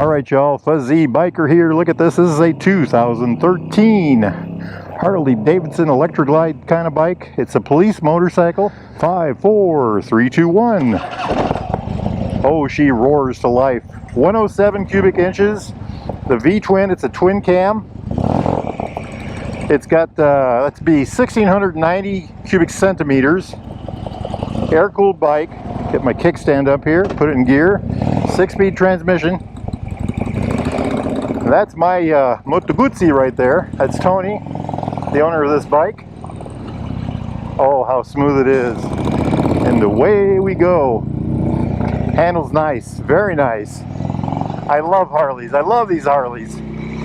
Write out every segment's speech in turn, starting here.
Alright y'all, Fuzzy Biker here. Look at this. This is a 2013 Harley-Davidson Electra Glide kind of bike. It's a police motorcycle. 5, 4, 3, 2, 1. Oh, she roars to life. 107 cubic inches. The V-twin, it's a twin cam. It's got, let's be 1,690 cubic centimeters. Air-cooled bike. Get my kickstand up here, put it in gear. 6-speed transmission. That's my Moto Guzzi right there. That's Tony, the owner of this bike. Oh, how smooth it is. And away we go. Handles nice, very nice. I love Harleys. I love these Harleys.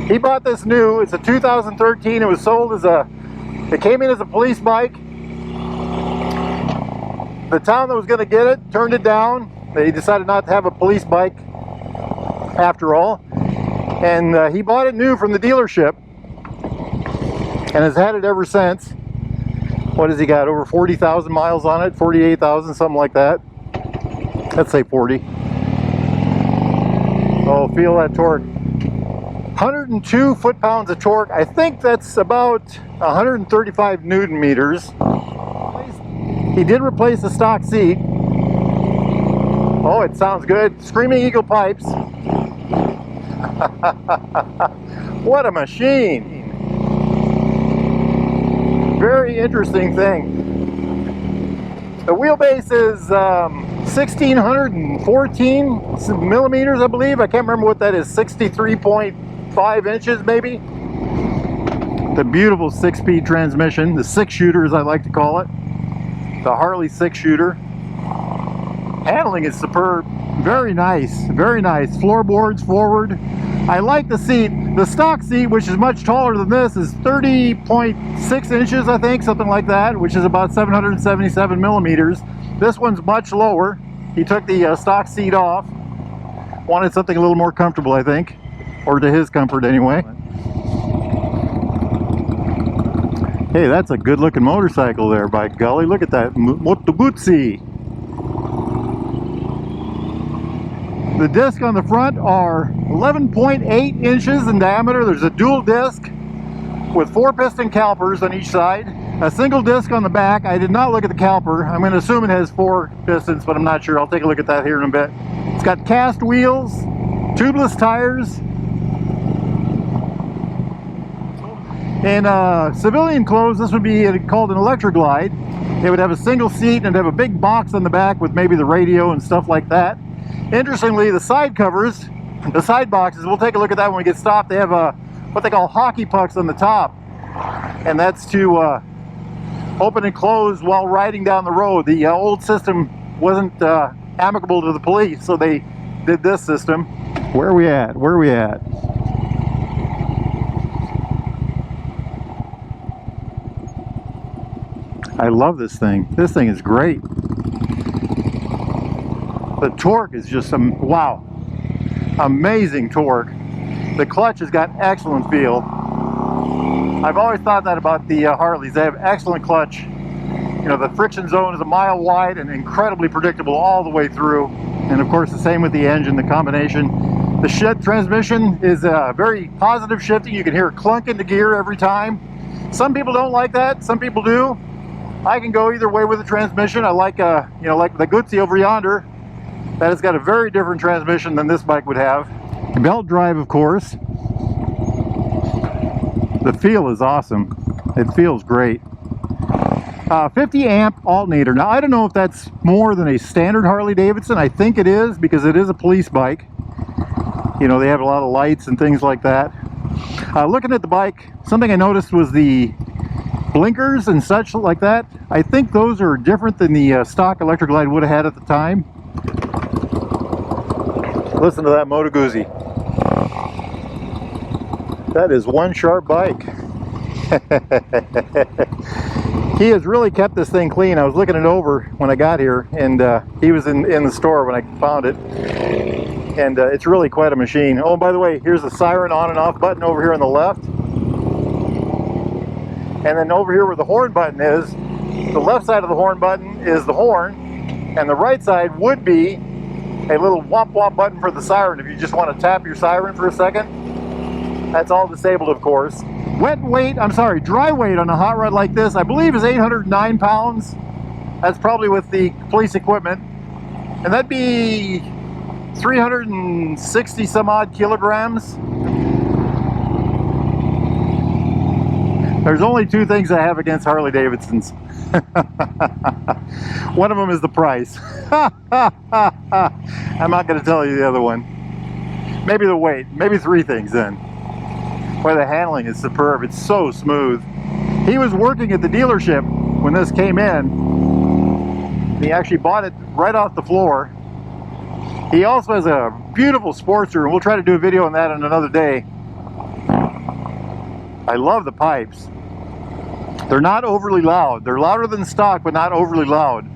He bought this new. It's a 2013. It was sold as it came in as a police bike. The town that was going to get it turned it down. They decided not to have a police bike after all. And he bought it new from the dealership and has had it ever since. What has he got? Over 40,000 miles on it? 48,000, something like that. Let's say 40. Oh, feel that torque. 102 foot-pounds of torque. I think that's about 135 Newton meters. He did replace the stock seat. Oh, it sounds good. Screaming Eagle pipes. What a machine. Very interesting thing. The wheelbase is 1,614 millimeters, I believe. I can't remember what that is. 63.5 inches, maybe. The beautiful 6-speed transmission. The 6-shooter, as I like to call it. The Harley 6-shooter. Handling is superb. Very nice, very nice. Floorboards forward. I like the seat. The stock seat, which is much taller than this, is 30.6 inches, I think, something like that, which is about 777 millimeters. This one's much lower. He took the stock seat off. Wanted something a little more comfortable, I think, or to his comfort anyway. Hey, that's a good-looking motorcycle there, by golly. Look at that Moto Guzzi. The discs on the front are 11.8 inches in diameter. There's a dual disc with 4 piston calipers on each side. A single disc on the back. I did not look at the caliper. I'm going to assume it has 4 pistons, but I'm not sure. I'll take a look at that here in a bit. It's got cast wheels, tubeless tires. In civilian clothes, this would be called an Electra Glide. It would have a single seat and have a big box on the back with maybe the radio and stuff like that. Interestingly, the side covers, the side boxes, we'll take a look at that when we get stopped. They have what they call hockey pucks on the top, and that's to open and close while riding down the road. The old system wasn't amicable to the police, so they did this system. Where are we at? Where are we at? I love this thing. This thing is great. The torque is just wow, amazing torque. The clutch has got excellent feel. I've always thought that about the Harleys. They have excellent clutch. You know, the friction zone is a mile wide and incredibly predictable all the way through. And of course, the same with the engine, the combination. The shift transmission is very positive shifting. You can hear it clunk into gear every time. Some people don't like that. Some people do. I can go either way with the transmission. I like, you know, like the Guzzi over yonder. That has got a very different transmission than this bike would have. Belt drive, of course. The feel is awesome. It feels great. 50 amp alternator. Now, I don't know if that's more than a standard Harley-Davidson. I think it is, because it is a police bike. You know, they have a lot of lights and things like that. Looking at the bike, something I noticed was the blinkers and such like that. I think those are different than the stock Electra Glide would have had at the time. Listen to that Moto Guzzi. That is one sharp bike. He has really kept this thing clean. I was looking it over when I got here, and he was in the store when I found it. And it's really quite a machine. Oh, by the way, here's the siren on and off button over here on the left. And then over here where the horn button is, the left side of the horn button is the horn, and the right side would be a little womp womp button for the siren if you just want to tap your siren for a second. That's all disabled, of course. Dry weight on a hot rod like this, I believe, is 809 pounds. That's probably with the police equipment. And that'd be 360 some odd kilograms. There's only two things I have against Harley-Davidsons. One of them is the price. I'm not going to tell you the other one. Maybe the weight. Maybe three things then. Boy, the handling is superb. It's so smooth. He was working at the dealership when this came in. He actually bought it right off the floor. He also has a beautiful Sportster, and we'll try to do a video on that on another day. I love the pipes. They're not overly loud. They're louder than stock, but not overly loud.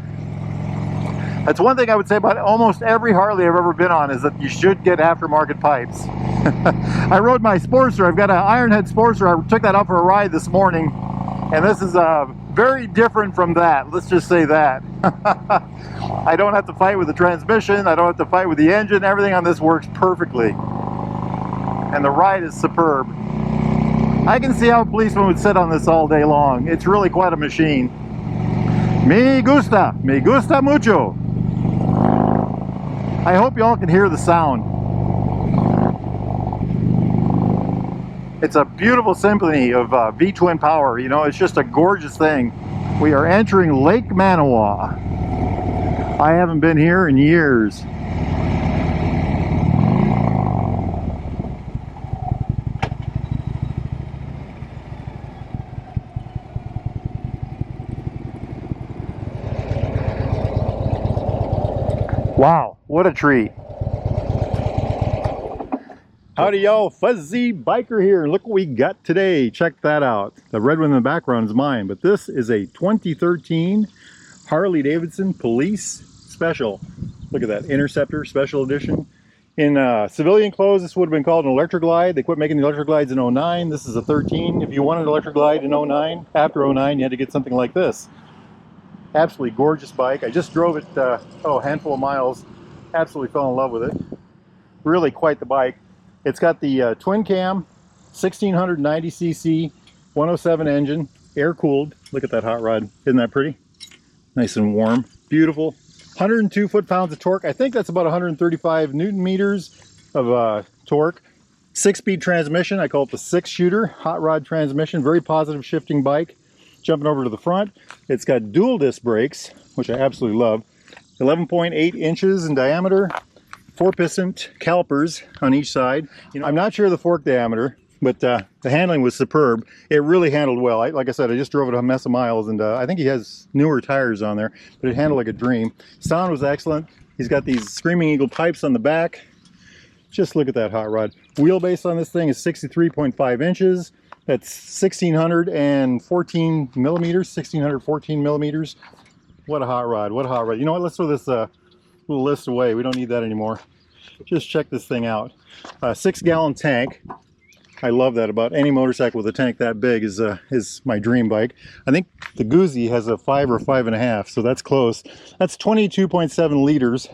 That's one thing I would say about almost every Harley I've ever been on, is that you should get aftermarket pipes. I rode my Sportster. I've got an Ironhead Sportster. I took that out for a ride this morning, and this is very different from that. Let's just say that. I don't have to fight with the transmission. I don't have to fight with the engine. Everything on this works perfectly. And the ride is superb. I can see how a policeman would sit on this all day long. It's really quite a machine. Me gusta mucho. I hope y'all can hear the sound. It's a beautiful symphony of V-twin power. You know, it's just a gorgeous thing. We are entering Lake Manawa. I haven't been here in years. Wow, what a treat. Howdy y'all, Fuzzy Biker here. Look what we got today. Check that out. The red one in the background is mine, but this is a 2013 Harley-Davidson Police Special. Look at that, Interceptor Special Edition. In civilian clothes, this would have been called an Electra Glide. They quit making the Electra Glides in 09. This is a 13. If you wanted an Electra Glide in 09, after 09, you had to get something like this. Absolutely gorgeous bike. I just drove it a handful of miles. Absolutely fell in love with it. Really quite the bike. It's got the twin cam, 1690cc, 107 engine, air cooled. Look at that hot rod. Isn't that pretty? Nice and warm. Beautiful. 102 foot-pounds of torque. I think that's about 135 Newton meters of torque. 6-speed transmission. I call it the 6-shooter hot rod transmission. Very positive shifting bike. Jumping over to the front, it's got dual disc brakes, which I absolutely love. 11.8 inches in diameter, 4-piston calipers on each side. You know, I'm not sure of the fork diameter, but the handling was superb. It really handled well. Like I said, I just drove it a mess of miles, and I think he has newer tires on there, but it handled like a dream. Sound was excellent. He's got these Screaming Eagle pipes on the back. Just look at that hot rod. Wheelbase on this thing is 63.5 inches. That's 1614 millimeters, 1614 millimeters. What a hot rod, what a hot rod. You know what, let's throw this little list away. We don't need that anymore. Just check this thing out. 6-gallon tank. I love that about any motorcycle with a tank that big is my dream bike. I think the Guzzi has a 5 or 5.5, so that's close. That's 22.7 liters.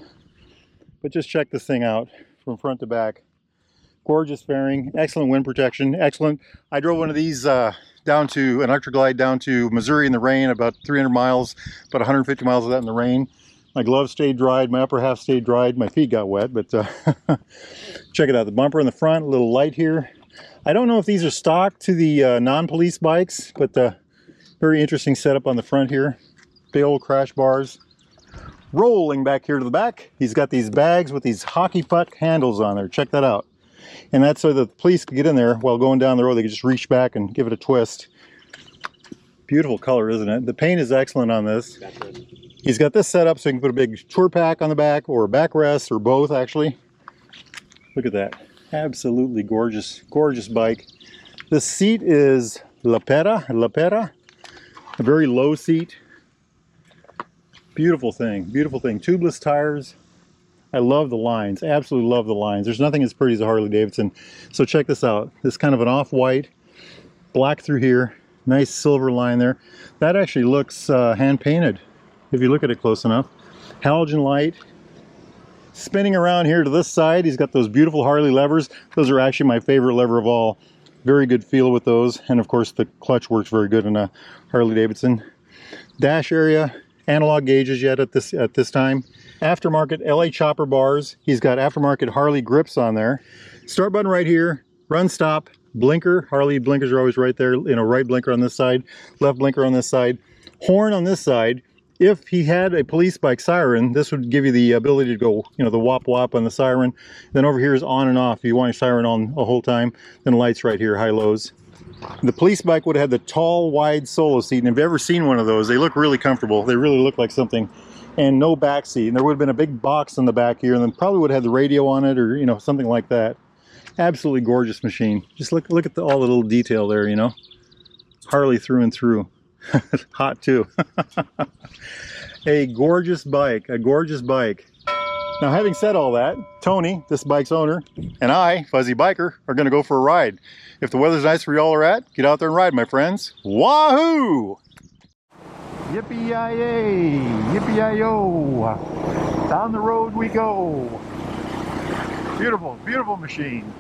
But just check this thing out from front to back. Gorgeous fairing, excellent wind protection, excellent. I drove one of these down to an Electra Glide down to Missouri in the rain, about 300 miles, about 150 miles of that in the rain. My gloves stayed dried, my upper half stayed dried, my feet got wet, but check it out. The bumper in the front, a little light here. I don't know if these are stock to the non-police bikes, but very interesting setup on the front here. Big old crash bars. Rolling back here to the back, he's got these bags with these hockey puck handles on there. Check that out. And that's so the police could get in there while going down the road. They could just reach back and give it a twist. Beautiful color, isn't it? The paint is excellent on this. He's got this set up so you can put a big tour pack on the back, or a backrest, or both actually. Look at that. Absolutely gorgeous, gorgeous bike. The seat is Lapera, a very low seat. Beautiful thing, beautiful thing. Tubeless tires. I love the lines, absolutely love the lines. There's nothing as pretty as a Harley-Davidson. So check this out. This kind of an off-white, black through here, nice silver line there. That actually looks hand-painted if you look at it close enough. Halogen light, Spinning around here to this side, he's got those beautiful Harley levers. Those are actually my favorite lever of all. Very good feel with those. And of course the clutch works very good in a Harley-Davidson. Dash area, analog gauges yet at this time. Aftermarket LA chopper bars. He's got aftermarket Harley grips on there. Start button right here, run stop, blinker. Harley blinkers are always right there. You know, right blinker on this side, left blinker on this side. Horn on this side. If he had a police bike siren, this would give you the ability to go, you know, the wop wop on the siren. Then over here is on and off. If you want your siren on the whole time, then lights right here, high lows. The police bike would have had the tall, wide solo seat. And if you've ever seen one of those, they look really comfortable. They really look like something. And no back seat. And there would have been a big box in the back here, and then probably would have had the radio on it, or, you know, something like that. Absolutely gorgeous machine. Just look at all the little detail there, you know. Harley through and through. Hot too. A gorgeous bike, a gorgeous bike. Now, having said all that, Tony, this bike's owner, and I, Fuzzy Biker, are going to go for a ride. If the weather's nice where y'all are at, get out there and ride, my friends. Wahoo! Yippee-yi-yay! Yippee-yi-yo! Down the road we go. Beautiful, beautiful machine.